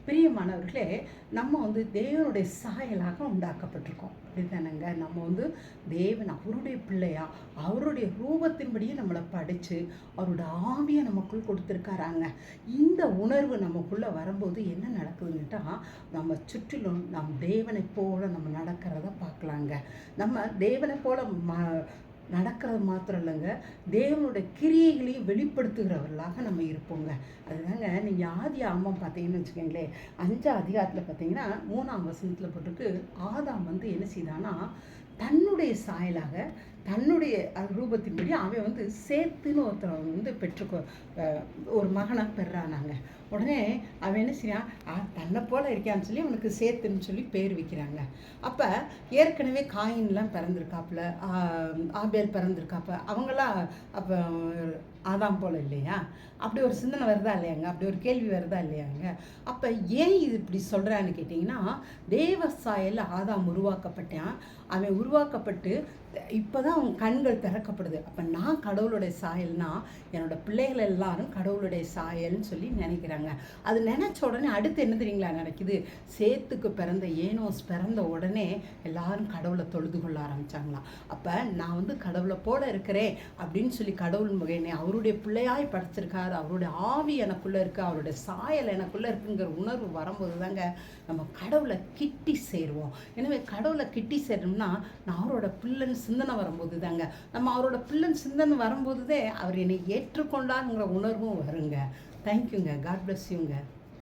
பிரியமானவர்களே, நம்ம தேவனுடைய சாயலாக உண்டாக்கப்பட்டிருக்கோம். அப்படித்தானங்க? நம்ம தேவன் அவருடைய பிள்ளையா, அவருடைய ரூபத்தின்படியே நம்மளை படைச்சு, அவரோட ஆவியை நமக்குள் கொடுத்துருக்காராங்க. இந்த உணர்வு நமக்குள்ளே வரும்போது என்ன நடக்குதுன்னுட்டா, நம்ம சுற்றிலும் நம் தேவனை போல நம்ம நடக்கிறத பார்க்கலாங்க. நம்ம தேவனை போல நடக்கிறது மாத்திரம் இல்லைங்க, தேவனுடைய கிரியைகளையும் வெளிப்படுத்துகிறவர்களாக நம்ம இருப்போங்க. அதுதாங்க நீங்கள் ஆதி ஆமாம் பார்த்தீங்கன்னு வச்சுக்கோங்களேன், 5ஆம் அதிகாரத்தில் பார்த்தீங்கன்னா 3ஆம் வசனத்தில் போட்டிருக்கு, ஆதாம் என்ன செய்தான்னா தன்னுடைய சாயலாக தன்னுடைய ரூபத்தின்படி அவன் சேத்துன்னு ஒருத்தர் பெற்றுக்கோ ஒரு மகனை பெறானாங்க. உடனே அவன் என்ன செய்யான், தன்னை போல இருக்கான்னு சொல்லி அவனுக்கு சேத்துன்னு சொல்லி பேர் வைக்கிறாங்க. அப்போ ஏற்கனவே காயின்லாம் பிறந்திருக்காப்புல, ஆபேல் பிறந்திருக்காப்ப, அவங்களாம் அப்போ ஆதாம் போல் இல்லையா? அப்படி ஒரு சிந்தனை வருதா இல்லையாங்க? அப்படி ஒரு கேள்வி வருதா இல்லையாங்க? அப்போ ஏன் இது இப்படி சொல்கிறான்னு கேட்டிங்கன்னா, தேவ சாயல் ஆதாம் உருவாக்கப்பட்டான். அவன் உருவாக்கப்பட்டு இப்போ தான் அவன் கண்கள் திறக்கப்படுது. அப்போ நான் கடவுளுடைய சாயல்னா என்னோட பிள்ளைகள் எல்லாரும் கடவுளுடைய சாயல்னு சொல்லி நினைக்கிறாங்க. அது நினச்ச உடனே அடுத்து என்ன தெரியுங்களா நடக்குது? சேத்துக்கு பிறந்த ஏனோஸ் பிறந்த உடனே எல்லாரும் கடவுளை தொழுது கொள்ள ஆரம்பித்தாங்களாம். அப்போ நான் கடவுளை போல இருக்கிறேன் அப்படின்னு சொல்லி கடவுள் என்னை அவருடைய பிள்ளையாய் படைச்சிருக்காரு, அவருடைய ஆவி எனக்குள்ளே இருக்குது, அவருடைய சாயல் எனக்குள்ளே இருக்குங்கிற உணர்வு வரும்போது தாங்க நம்ம கடவுளை கிட்டி சேருவோம். எனவே கடவுளை கிட்டி சேரணும்னா நான் அவரோட பிள்ளைன்னு சிந்தனை வரும்போது தாங்க, நம்ம அவரோட பிள்ளைன்னு சிந்தனை வரும்போதுதே அவர் என்னை ஏற்றுக்கொண்டாருங்கிற உணர்வும் வருங்க. தேங்க்யூங்க. காட் பிளஸ் யூங்க.